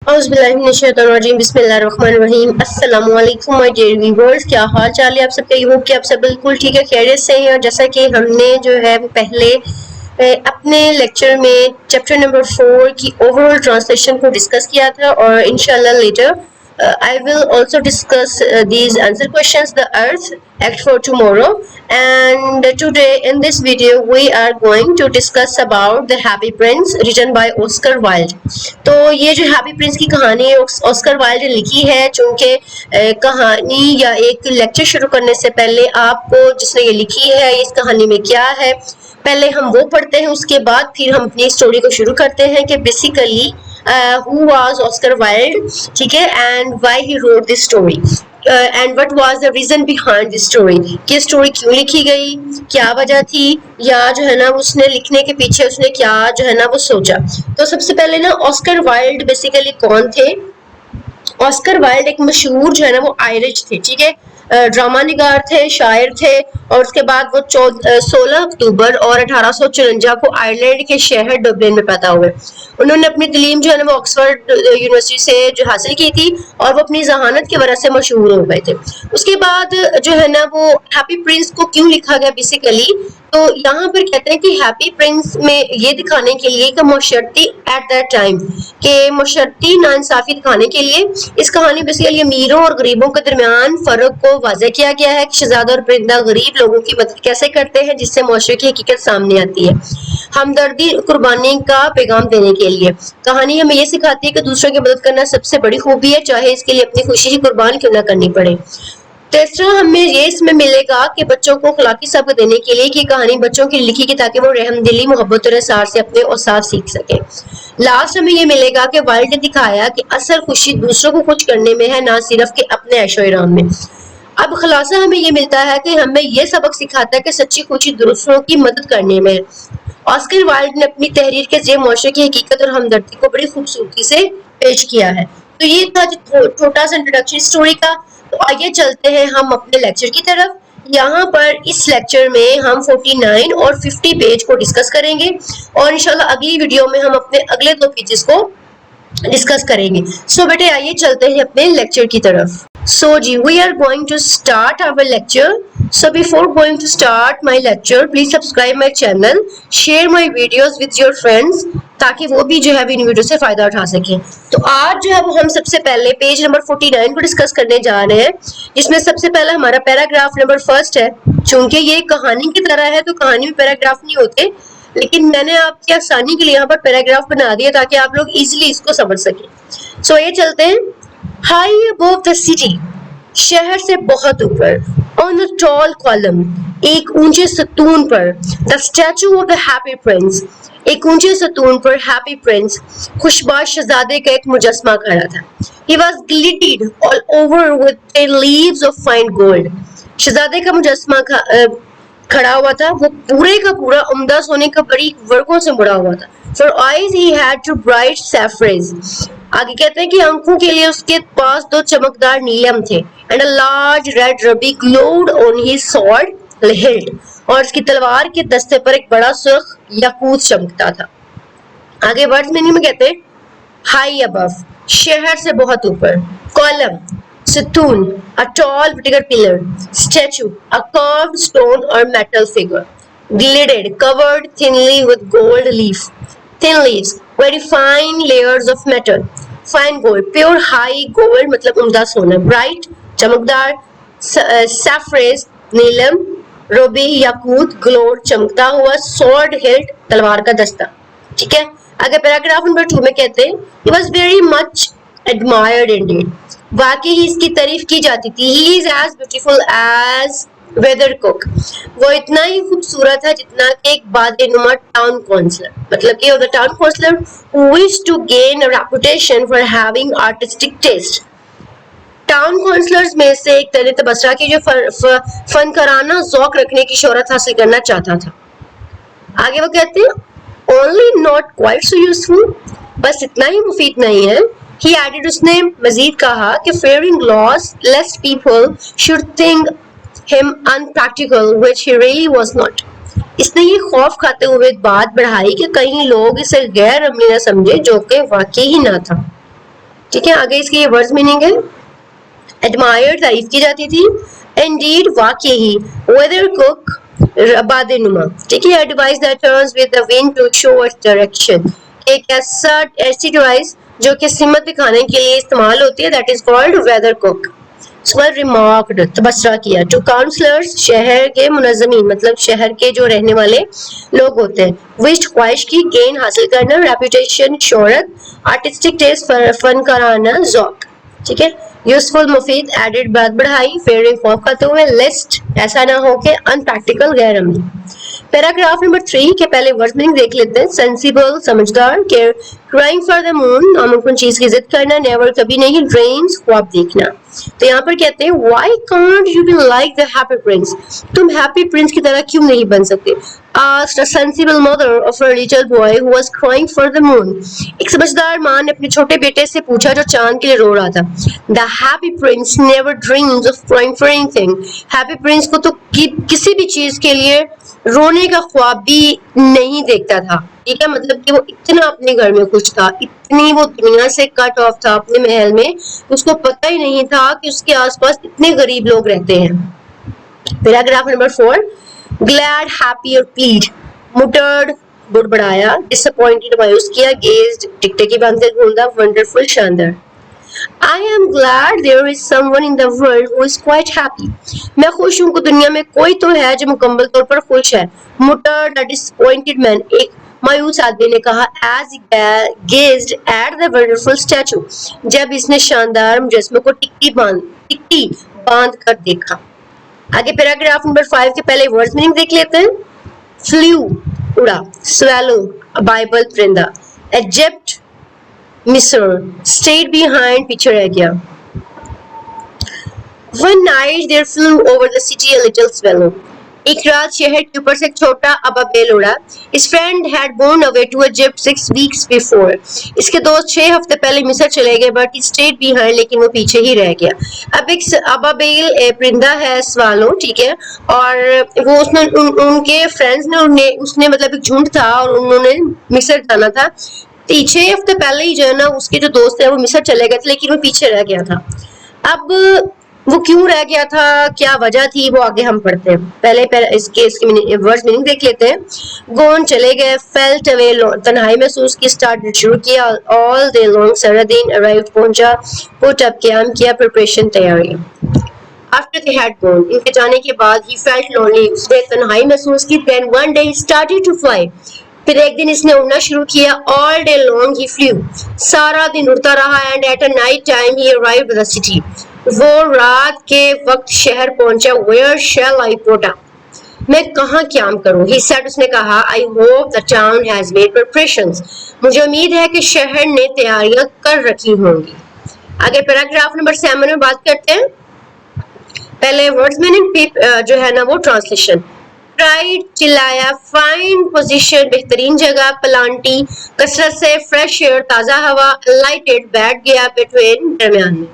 बिस्मिल्लाहिर्रहमानिर्रहीम। अस्सलाम वालेकुम माय डियर व्यूअर्स, क्या हाल चाल है आप सबके। आई होप कि आप सब बिल्कुल ठीक है, खैरियत से हैं। और जैसा कि हमने जो है वो पहले अपने लेक्चर में चैप्टर नंबर 4 की ओवरऑल ट्रांसलेशन को डिस्कस किया था, और इंशाल्लाह letter I will also discuss these answer questions, the Earth, Act for Tomorrow, and today in this video we are going to discuss about the Happy Prince written by Oscar Wilde. तो ये जो happy Prince की कहानी है Oscar Wilde ने लिखी है। चूंकि कहानी या एक लेक्चर शुरू करने से पहले आपको जिसने ये लिखी है इस कहानी में क्या है पहले हम वो पढ़ते हैं, उसके बाद फिर हम अपनी स्टोरी को शुरू करते हैं कि basically who was Oscar Wilde, ठीक है, and why he wrote this story, and what was the reason behind this story, कि स्टोरी क्यों लिखी गई, क्या वजह थी, या जो है ना उसने लिखने के पीछे उसने क्या जो है ना वो सोचा। तो सबसे पहले ना ऑस्कर वाइल्ड बेसिकली कौन थे। ऑस्कर वाइल्ड एक मशहूर जो है ना वो आयरिश थे, ठीक है, ड्रामा निगार थे, शायर थे, और उसके बाद वो 16 अक्टूबर और 1854 को आयरलैंड के शहर डबलिन में पैदा हुए। उन्होंने अपनी तालीम जो है ना वो ऑक्सफोर्ड यूनिवर्सिटी से जो हासिल की थी, और वो अपनी जहानत की वजह से मशहूर हो गए थे। उसके बाद जो है ना वो हैप्पी प्रिंस को क्यों लिखा गया बेसिकली, तो यहाँ पर कहते हैं कि हैप्पी प्रिंस में ये दिखाने के लिए कि मुशर्रती एट दैट टाइम के मुशर्रती नाइंसाफी दिखाने के लिए इस कहानी बेसिकली अमीरों और गरीबों के दरमियान फर्क को वाज़ेह किया गया है कि शहजादा और परिंदा गरीब लोगों की मदद कैसे करते हैं, जिससे मुआशरे की हकीकत सामने आती है। हमदर्दी कुर्बानी का पैगाम देने के लिए कहानी हमें ये सिखाती है कि दूसरों की मदद करना सबसे बड़ी खूबी है, चाहे इसके लिए अपनी खुशी ही कुर्बान क्यों ना करनी पड़े। तीसरा हमें ये इसमें मिलेगा कि बच्चों को अखलाकी सबक देने के लिए कि कहानी बच्चों की लिखी की ताकि वो रहमदिली मोहब्बत और एहसार से अपने औसाफ सीख सके। लास्ट हमें ये मिलेगा कि वाइल्ड ने दिखाया कि असल खुशी दूसरों को खुश करने में है, ना सिर्फ के अपने ऐशो-ए-आराम में। अब खुलासा हमें ये मिलता है कि हमें ये सबक सिखाता है कि सच्ची खुशी दूसरों की मदद करने में है। ऑस्कर वाइल्ड ने अपनी तहरीर के ज़रिए मुआशरे की हकीकत और हमदर्दी को बड़ी खूबसूरती से पेश किया है। तो ये था छोटा सा इंट्रोडक्शन स्टोरी का। तो आइए चलते हैं हम अपने लेक्चर की तरफ। यहाँ पर इस लेक्चर में हम 49 और 50 पेज को डिस्कस करेंगे, और इंशाल्लाह अगली वीडियो में हम अपने अगले 2 पेजेस को डिस्कस करेंगे। सो बेटे आइए चलते हैं अपने लेक्चर की तरफ। So ji, we are going to start our lecture. So before going to start my lecture, please subscribe my channel, share my videos with your friends, ताकि वो भी जो है इन वीडियो से फायदा उठा सकें। तो आज जो है वो हम सबसे पहले पेज नंबर 49 को डिस्कस करने जा रहे हैं, जिसमें सबसे पहला हमारा पैराग्राफ नंबर 1 है। चूंकि ये कहानी की तरह है तो कहानी में पैराग्राफ नहीं होते, लेकिन मैंने आपकी आसानी के लिए यहाँ पर पैराग्राफ बना दिया ताकि आप लोग इजीली इसको समझ सकें। सो ये चलते हैं। High above the city, शहर से बहुत ऊपर, on a tall column, एक ऊंचे सतून पर, the statue of the happy prince, एक ऊंचे सतून पर happy prince, खुशबाश शहजादे का एक मुजस्मा खड़ा था। He was glittered all over with the leaves of fine gold, शहजादे का मुजस्मा खड़ा हुआ था, वो पूरे का पूरा उम्दा सोने का बड़ी वर्गों से मुड़ा हुआ था। For eyes he had two bright sapphires, आगे कहते हैं कि आंखों के लिए उसके पास 2 चमकदार नीलम थे, and a large red ruby glowed on his sword hilt, और उसकी तलवार के दस्ते पर एक बड़ा सुर्ख याकूत चमकता था। आगे वर्ड्स मीनिंग में कहते हैं हाई अबव, शहर से बहुत ऊपर, column सतून, a tall vertical pillar, statue, a carved stone or metal figure, glittered, covered thinly with gold thin leaves, very fine layers of metal, fine gold, pure high gold मतलब उम्दा सोना, bright चमकदार, saffron नीलम, ruby याकूत, glowed चमकता हुआ, sword hilt तलवार का दस्ता। ठीक है, आगे पैराग्राफ नंबर 2 में कहते हैं he was very much admired indeed, वाकई ही इसकी तारीफ की जाती थी। he is as beautiful as वेदरकॉक, वो इतना ही खूबसूरत है जितना कि एक बादनुमा टाउन काउंसलर, मतलब कि the town councillor who wished to gain a reputation for having artistic taste, town councillors में से एक तने तबसरा की जो फनकाराना ज़ौक रखने की शोहरत हासिल करना चाहता था। आगे वो कहते हैं only not quite so useful, बस इतना ही मुफीद नहीं है। He added, उसने मजीद कहा कि fearing loss lest people should think him unpractical, which he really was not, इसने ये खौफ खाते हुए बात बढ़ाई कि कहीं लोग इसे गैर अमली न समझे, जो कि वाकई ही ना था। ठीक है, आगे इसकी ये वर्ड्स मीनिंग है, एडमायर तारीफ की जाती थी, इंडीड वाकई ही, वेदर कुक बादे नुमा, ठीक है, device that turns with the wind to show us direction, एक ऐसी डिवाइस जो कि सिमत दिखाने के लिए इस्तेमाल होती है, that is called weather cock. Remarked तबसरा किया, टू काउंसलर्स शहर के मुनज़्ज़मीन मतलब शहर के जो रहने वाले लोग होते हैं, विश्ड ख्वाहिश की, गेन हासिल करना, रेपुटेशन शोहरत, आर्टिस्टिक टेस्ट फनकाराना ज़ौक़, ठीक है, यूजफुल मुफीद, एडेड बात बढ़ाई, फेयरिंग खौफ खाते हुए, लिस्ट ऐसा ना हो कि अनप्रैक्टिकल गैर अमली। पैराग्राफ नंबर 3 के पहले वर्ड मीनिंग देख लेते हैं, सेंसिबल समझदार, care, crying for the moon नामुमकिन चीज की जिद करना, नेवर कभी नहीं, ड्रीम्स ख्वाब देखना। तो यहाँ पर कहते हैं why can't you be like the happy Prince, तुम हैप्पी प्रिंस की तरह क्यों नहीं बन सकते। asked a sensible mother of a little boy who was crying for the moon, एक समझदार माँ ने अपने छोटे बेटे से पूछा जो चांद के लिए रो रहा था। The happy prince never dreams of crying for anything, happy Prince को तो किसी भी चीज के लिए रोने का ख्वाब भी नहीं देखता था, ठीक है, मतलब कि वो इतना अपने घर में खुश था, इतनी वो दुनिया से कट ऑफ था अपने महल में, उसको पता ही नहीं था कि उसके आसपास इतने गरीब लोग रहते हैं। पैराग्राफ नंबर 4, ग्लैड, हैप्पी और प्लीड, मुटर्ड बुड़बड़ाया, डिसअपॉइंटेड मायूस किया, गेज्ड टिकटिकी बांध कर ढूंढा, वंडरफुल शानदार। I am glad there is someone in the world who is quite happy. मैं खुश हूँ कि दुनिया में कोई तो है जो मुकम्मल तौर पर खुश है। Muttered a disappointed man, एक मायूस आदमी ने कहा, as he gazed at the wonderful statue, जब इसने शानदार मुजस्मे को टिक्की बांध कर देखा। आगे पैराग्राफ नंबर 5 के पहले वर्ड्स मीनिंग देख लेते हैं, फ्लू उड़ा, swallow बाइबल परिंदा, Egypt मिस्र, stayed behind पीछे रह गया। One night there flew over the city a little swallow, एक रात शहर के ऊपर से एक छोटा अबाबेल उड़ा। His friend had gone away to Egypt 6 weeks before, इसके दोस्त 6 हफ्ते पहले मिस्र चले गए, but he stayed behind, लेकिन वो पीछे ही रह गया। अब एक अबाबेल परिंदा है, स्वालो, ठीक है, और वो उसने उनके फ्रेंड्स ने उसने मतलब एक झुंड था और उन्होंने मिस्र जाना था। 6 हफ्ते पहले ही जो है ना उसके जो दोस्त है वो मिस्र चले गए थे, लेकिन वो पीछे रह गया था। अब वो क्यों रह गया था, क्या वजह थी, वो आगे हम पढ़ते हैं। पहले इसके वर्ड्स मीनिंग देख लेते हैं। गोन चले गए, फेल्ट अवे तन्हाई महसूस की, स्टार्ट शुरू किया, ऑल डे लॉन्ग सारा दिन, अराइव्ड पहुंचा, पुट अप क्याम किया, प्रिपरेशन तैयारी। आफ्टर दे हैड गॉन, इनके जाने के बाद, ही फेल्ट लोनली, उसने तन्हाई महसूस की, then one day he started to fly, फिर एक दिन इसने उड़ना शुरू किया, all day long he flew, सारा दिन उड़ता रहा, and at a night time he arrived the city, वो रात के वक्त शहर पहुंचा, where shall I put up, मैं कहाँ क्याम करूं, ही सेड, उसने कहा, I hope the town has made preparations, मुझे उम्मीद है कि शहर ने तैयारियां कर रखी होंगी। आगे पैराग्राफ नंबर 7 में बात करते हैं। पहले वर्ड्स मीनिंग जो है ना वो ट्रांसलेशन, ट्राइड चिल्लाया, फाइन पोजीशन बेहतरीन जगह, प्लांटी कसरत से, फ्रेश एयर ताजा हवा, लाइटेड बैठ गया, बिटवीन दरमियान में।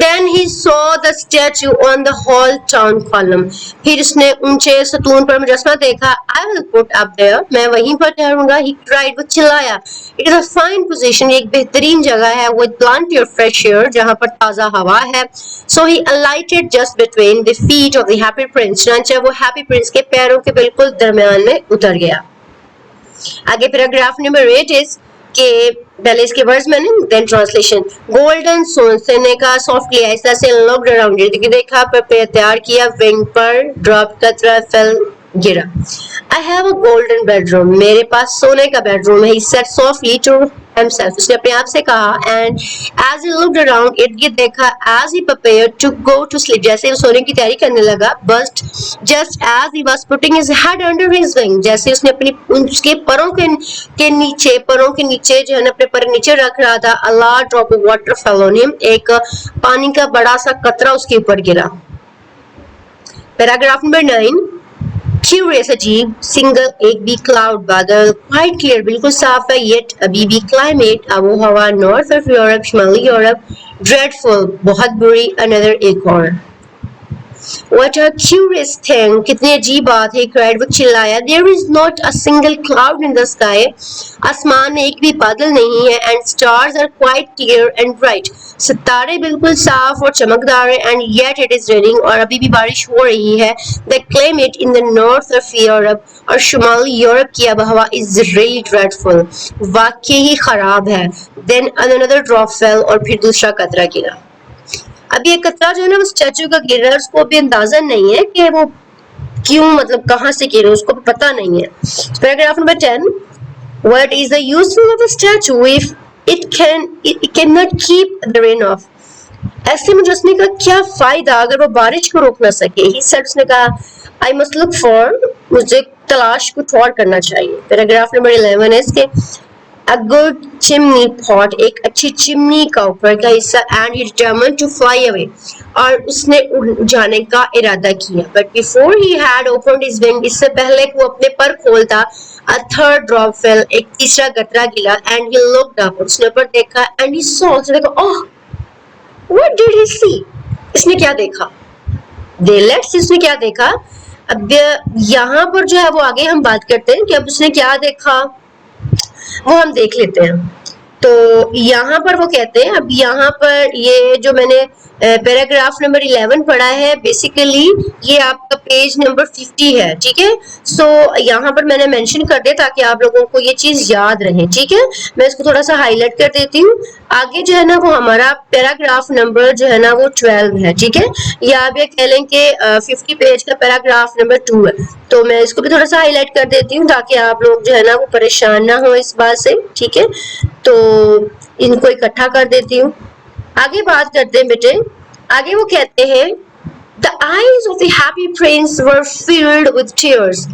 Then he saw the statue on the hall town column, फिर उसने ऊंचे सतून पर मुजस्मा देखा, I will put up there, मैं वहीं पर ठहरूंगा, he cried, वो चिल्लाया, it is a fine position, एक बेहतरीन जगह है, with plenty of fresh air, जहाँ पर ताजा हवा है, so he alighted just between the feet of the happy prince, चनांचे वो happy prince के पैरों के बिल्कुल दरमियान में उतर गया। आगे पैराग्राफ नंबर 8 is के पहले इसके words meaning then translation, golden सोने का सॉफ्टली ऐसा से लुक्ड अराउंड, देखा पर तैयार किया, विंग पर ड्रॉप कतरा फेल गिरा। I have a golden bedroom, मेरे पास सोने का बेडरूम है, he said softly to himself, उसने अपने आप से कहा, and as he looked around इर्द गिर्द देखा, as he prepared to go to sleep, जैसे वो सोने की तैयारी करने लगा, but just as he was putting his head under his wing, जैसे उसने अपनी उसके परों के नीचे जो है ना अपने पर नीचे रख रहा था, a large drop of water fell on him, एक पानी का बड़ा सा कतरा उसके ऊपर गिरा। पैराग्राफ नंबर 9, क्यूरियस अजीब, सिंगल एक भी, क्लाउड बादल, क्वाइट क्लियर बिल्कुल साफ है, येट अभी भी, क्लाइमेट आबो हवा, नॉर्थ ऑफ यूरोप शुमाली यूरोप, ड्रेडफुल बहुत बुरी, अनदर एक और। What a curious thing, कितनी अजीब बात है, cried, वो चिल्लाया. There is not a single cloud in the sky. आसमान में एक भी बादल नहीं है. And stars are quite clear and bright. सितारे बिल्कुल साफ और चमकदार है. And yet it is raining, और अभी भी बारिश हो रही है. The climate in the north of Europe, और शुमाली यूरोप की आबहवा is really dreadful. वाकई ही खराब है. Then another drop fell, और फिर दूसरा कतरा गिरा. अब ये कतरा जो है ना वो स्टैचू का गिर रहा है, उसको भी अंदाजा नहीं है कि वो क्यों, मतलब कहाँ से गिरा, उसको पता नहीं है. Paragraph number 10. What is the useful of a statue if it cannot keep the rain off? ऐसे मुजस्मे का क्या फायदा अगर वो बारिश को रोक ना सके. He said, उसने कहा, I must look for, मुझे तलाश कुछ और करना चाहिए. पैराग्राफ नंबर 11 है इसके. A good chimney pot, एक अच्छी चिमनी का ऊपर का हिस्सा. And he determined to fly away, और उसने उड़ जाने का इरादा किया. But before he had opened his wing, इससे पहले वो अपने पर खोलता, a third drop fell, एक तीसरा कतरा गिरा. And he looked up, उसने ऊपर देखा. And he saw, उसने देखा, oh, what did he see? इसने क्या देखा? Let's see उसने क्या देखा. अब यहाँ पर जो है वो आगे हम बात करते हैं कि अब उसने क्या देखा वो हम देख लेते हैं. तो यहाँ पर वो कहते हैं, अब यहाँ पर ये जो मैंने पैराग्राफ नंबर 11 पढ़ा है, बेसिकली ये आपका पेज नंबर 50 है. ठीक है. सो यहाँ पर मैंने मेंशन कर दिया ताकि आप लोगों को ये चीज याद रहे. ठीक है. मैं इसको थोड़ा सा हाईलाइट कर देती हूँ. आगे जो है ना वो हमारा पैराग्राफ नंबर जो है ना वो 12 है. ठीक है. या आप ये कह लें कि 50 पेज का पैराग्राफ नंबर 2 है. तो मैं इसको भी थोड़ा सा हाईलाइट कर देती हूँ ताकि आप लोग जो है ना वो परेशान ना हो इस बात से. ठीक है. तो इनको इकट्ठा कर देती हूँ. आगे बात करते हैं बेटे. आगे वो कहते हैं, The eyes of the happy prince were filled with tears.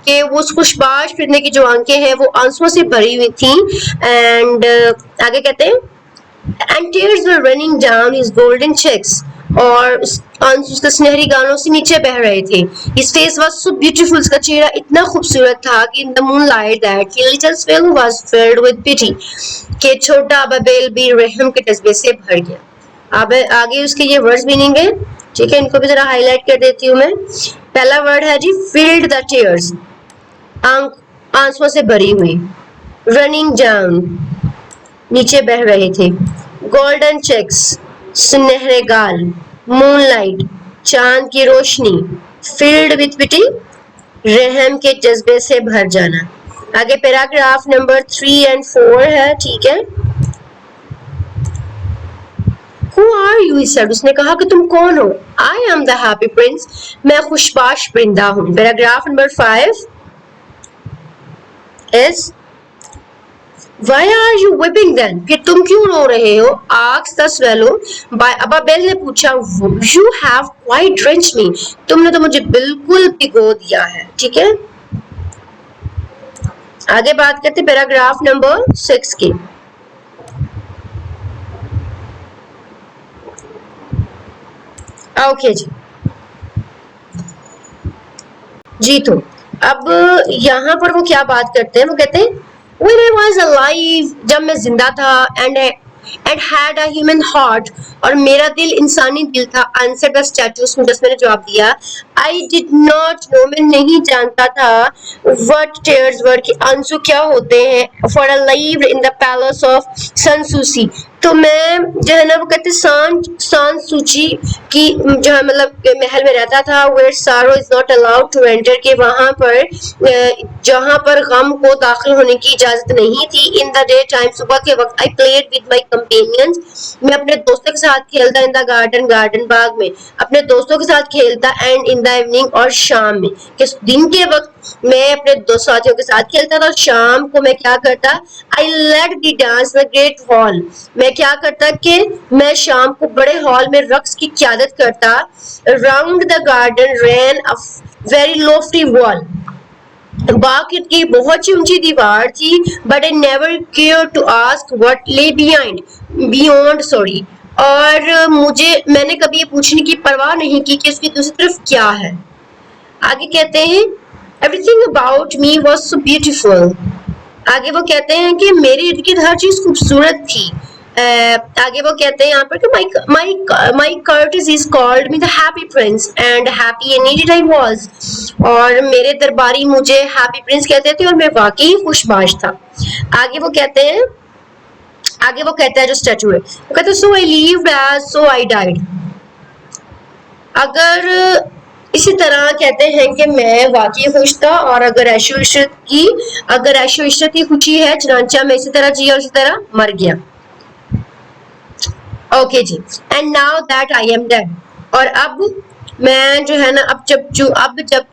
कि वो उस खुशबाश फिरने की जो आंखें हैं वो आंसुओं से भरी हुई थी. एंड आगे कहते हैं, And tears were running down his golden cheeks. और आंसू उसके सुनहरी गालों से नीचे बह रहे थे. His face was so beautiful, उसका चेहरा इतना खूबसूरत था कि in the moonlight that little Svel was filled with pity. कि छोटा बबेल भी रहम के जज्बे से भर गया. अब आगे उसके ये वर्ड्स मीनिंग है. ठीक है. इनको भी जरा हाईलाइट कर देती हूँ मैं. पहला वर्ड है जी filled the tears, आंसुओं से भरी हुई. running down, नीचे बह रहे थे. golden checks, सुनहरे गाल. moonlight, चांद की रोशनी. filled with pity, रहम के जज्बे से भर जाना. आगे पैराग्राफ नंबर 3 and 4 है. ठीक है. Who are you? He said. उसने कहा कि तुम कौन हो. I am the happy prince. मैं खुशबाश परिंदा हूँ. Paragraph number 5 is Why are you weeping then? फिर तुम क्यों रो रहे हो? Asked the swallow. अबाबेल ने पूछा, You have quite drenched me. तुमने तो मुझे बिल्कुल भिगो दिया है. ठीक है. आगे बात करते पैराग्राफ नंबर 6 की. ओके जी. तो अब यहाँ पर वो क्या बात करते हैं. वो कहते हैं, When I was alive, जब मैं जिंदा था, and had a human heart, और मेरा दिल इंसानी दिल था. Answered the statue, उसमें मैंने जवाब दिया. I did not know, मैं नहीं जानता था. What tears were, कि आंसू क्या होते हैं. For I lived in the palace of Sanssouci. तो मैं जो है ना वो कहते सांसूची की जो है मतलब महल में रहता था. Where sorrow is not allowed to enter, के वहां पर जहां पर गम को दाखिल होने की इजाजत नहीं थी. In the day time, सुबह के वक्त. I played with my companions, मैं अपने दोस्तों के साथ खेलता. In the garden, बाग में अपने दोस्तों के साथ खेलता. And in the evening, और शाम में, कि दिन के वक्त मैं अपने दो साथियों के साथ खेलता था. शाम को मैं क्या करता, I led the dance in the great hall. मैं क्या करता कि मैं शाम को बड़े हॉल में रक्स की क़यादत करता. Round the garden ran a very lofty wall. बाग की बहुत ही ऊंची दीवार थी. But I never cared to ask what lay beyond. और मैंने कभी ये पूछने की परवाह नहीं की कि उसकी दूसरी तरफ क्या है. आगे कहते हैं, Everything about me was so beautiful. आगे वो कहते हैं कि मेरे इर्द गिर्द हर चीज खूबसूरत थी. आगे वो कहते हैं यहाँ पर कि my courtiers is called me the happy prince and happy indeed I was, और मेरे दरबारी मुझे हैप्पी प्रिंस कहते थे और मैं वाकई खुशबाश था। आगे वो कहते हैं, जो स्टैचू है वो कहते हैं so I lived as so I died. अगर इसी तरह कहते हैं कि मैं वाकई खुश था, और अगर ऐशो इशरत की खुशी है चनांचा मैं इसी तरह जिया और इसी तरह मर गया। ओके जी, and now that I am dead, और अब मैं जो है ना, अब जब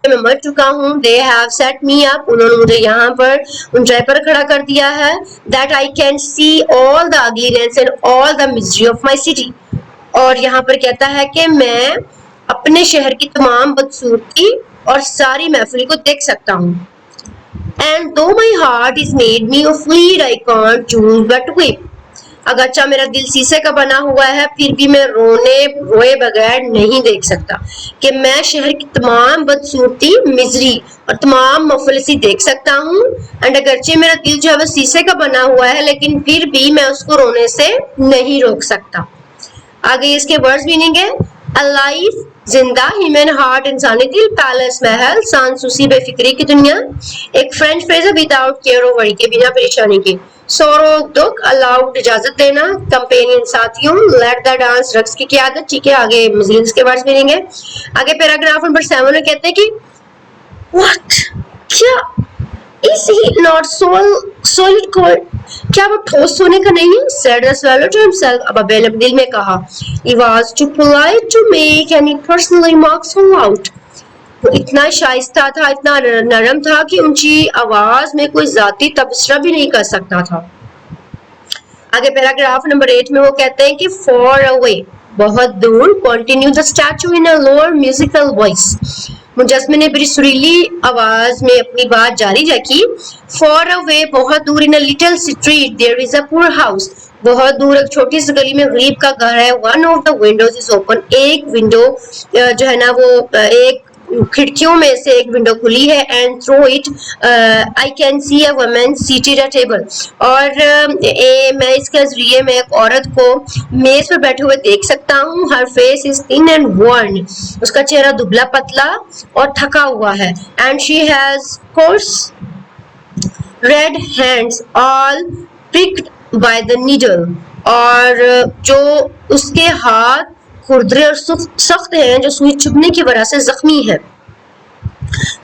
मैं मर चुका हूँ, they have set me up, उन्होंने मुझे यहाँ पर ऊंचाई पर खड़ा कर दिया है, that I can see all the ugliness and all the misery of my city, और यहाँ पर कहता है कि मैं अपने शहर की तमाम बदसूरती और सारी महफिल को देख सकता हूँ। And though my heart is made me of lead I can't choose but weep, अगरचा मेरा दिल शीशे का बना हुआ है फिर भी मैं रोए बगैर नहीं देख सकता, कि मैं शहर की तमाम बदसूरती, मिजरी और तमाम मफलसी देख सकता हूँ। एंड अगरचे मेरा दिल जो है वो शीशे का बना हुआ है लेकिन फिर भी मैं उसको रोने से नहीं रोक सकता। आगे इसके वर्ड्स मीनिंग है, अलाइव जिंदा, ह्यूमन हार्ट इंसानी दिल, पैलेस महल, सांसूसी बेफिक्री की दुनिया। एक फ्रेंच फ्रेज है, विदाउट केयर और वरी के, बिना परेशानी के। सोरो दुख, अलाउड इजाजत देना, कंपेनियन साथियों, लेट द डांस रक्स की क़यादत। ठीक है, आगे मज़ीद इसके वर्ड्स मिलेंगे। आगे पैराग्राफ नंबर 7 में कहते हैं कि व्हाट, क्या is he not solid cold, क्या वो ठोस सोने का नहीं है? said the swallow to himself, अब अबेल अपने दिल में कहा, he was too polite to make any personal remarks out, वो इतना शाइस्ता था, इतना नरम था कि ऊंची आवाज में कोई जाती तबसरा भी नहीं कर सकता था। आगे पैराग्राफ नंबर 8 में वो कहते हैं कि far away, बहुत दूर, continue the statue in a lower musical voice, मुजस्मे ने बड़ी सुरीली आवाज में अपनी बात जारी रखी। far away, बहुत दूर, in a little street there is a poor house, बहुत दूर एक छोटी सी गली में गरीब का घर है। one of the windows is open, एक विंडो जो है ना वो एक खिड़कियों में से एक विंडो खुली है। And through it I can see a woman seated at table, और मैं इसके जरिए में एक औरत को मेज पर बैठे हुए देख सकता हूँ। हर फेस इज थिन एंड वर्न, उसका चेहरा दुबला पतला और थका हुआ है। And she has course red hands all pricked by the needle, और जो उसके हाथ खुरदरे और सख्त हैं, जो सुई चुभने की वजह से जख्मी है।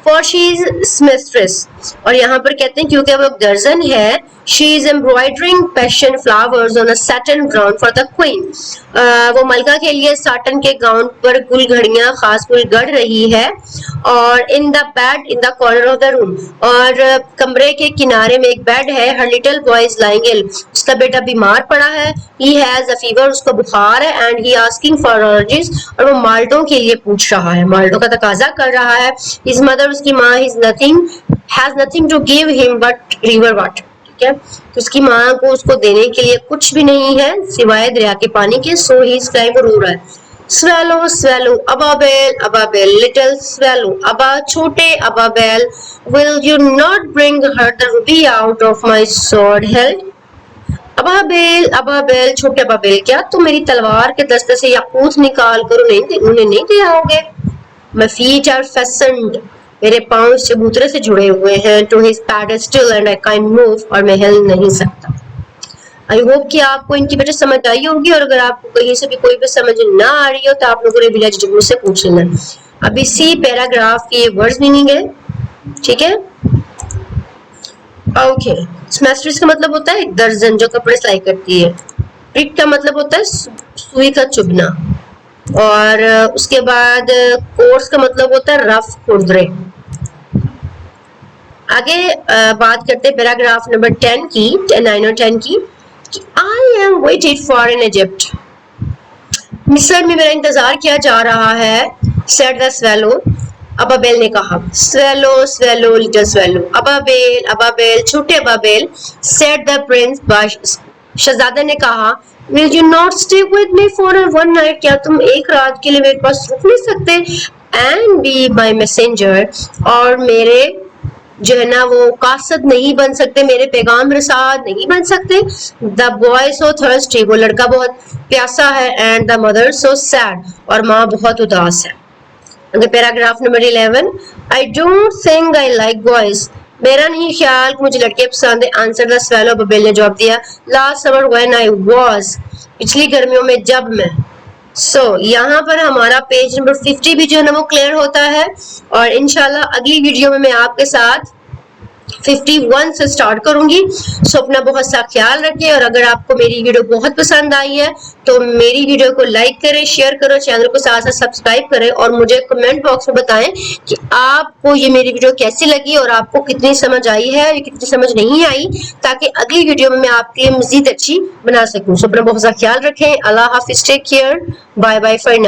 For she is seamstress, और यहाँ पर कहते हैं क्योंकि वो एक दर्जन है। She is embroidering passion flowers on a satin ground for the queen, वो मलका के लिए साटन के गाउन पर गुल घड़ियां खास गुल गढ़ रही है। और in the bed in the corner of the room, और कमरे के किनारे में एक बेड है। Her little boy is lying ill, उसका बेटा बीमार पड़ा है। He has a fever, उसको बुखार है। And he asking for allergies, और वो माल्टों के लिए पूछ रहा है, माल्टों का तकाजा कर रहा है। His mother, उसकी माँ, has nothing to give him but river water, ठीक है, तो उसकी माँ को उसको देने के लिए कुछ भी नहीं है सिवाय दरिया के पानी के। So he is crying, वो रो रहा है। Swallow, swallow, Ababel, Ababel, little swallow, Abba, छोटे Ababel, will you not bring her the ruby out of my sword hilt? Ababeel, Ababeel, छोटे अबाबेल, क्या तुम मेरी तलवार के दस्ते से याकूत निकाल कर उन्हें नहीं दे आओगे? My feet are fastened, मेरे पांव इस चबूतरे से जुड़े हुए हैं। To his pedestal and I can't move, और मैं हिल नहीं सकता। आई होप कि आपको इनकी वजह समझ आई होगी, और अगर आपको कहीं से भी कोई भी समझ ना आ रही हो तो आप लोगों ने बिला झिझक मुझसे पूछ लेना। अब इसी पैराग्राफ की वर्ड्स मीनिंग है, ठीक है। ओके, सेमेस्ट्रिस का मतलब होता है एक दर्जन जो कपड़े सिलाई करती है। प्रिक का मतलब होता है सुई का चुभना, और उसके बाद कोर्स का मतलब होता है रफ, खुरदरे। आगे बात करते हैं पैराग्राफ नंबर 10 की, 9 और 10 की। I am waited for in Egypt, मिस्र में मेरा इंतजार किया जा रहा है। said the swallow, अबाबेल ने कहा। swallow, swallow, little swallow, Ababeel, Ababeel, छोटे अबाबेल। said the prince, शहजादे ने कहा। will you not stay with me for one night, क्या तुम एक रात के लिए मेरे पास रुक नहीं सकते? and be my messenger, और मेरे जो है ना वो कासद नहीं बन सकते, मेरे पैगाम रसाद नहीं बन सकते। द बॉय सो थर्स्टी, वो लड़का बहुत प्यासा है। And the mother so sad, और माँ बहुत उदास है। Paragraph number 11, I don't think I like boys, मेरा नहीं ख्याल कि मुझे लड़के पसंद है। आंसर द स्वेलो, बबेल ने जवाब दिया। Last summer when I was, पिछली गर्मियों में जब मैं। यहाँ पर हमारा पेज नंबर 50 भी जो है ना वो क्लियर होता है, और इंशाल्लाह अगली वीडियो में मैं आपके साथ 51 से स्टार्ट करूंगी। अपना बहुत सा ख्याल रखें, और अगर आपको मेरी वीडियो बहुत पसंद आई है तो मेरी वीडियो को लाइक करें, शेयर करो, चैनल को साथ साथ सब्सक्राइब करें, और मुझे कमेंट बॉक्स में बताएं कि आपको ये मेरी वीडियो कैसी लगी और आपको कितनी समझ आई है या कितनी समझ नहीं आई, ताकि अगली वीडियो में मैं आपके लिए मजीद अच्छी बना सकूं। अपना बहुत सा ख्याल रखें। अल्लाह हाफिज, take care, bye bye for now.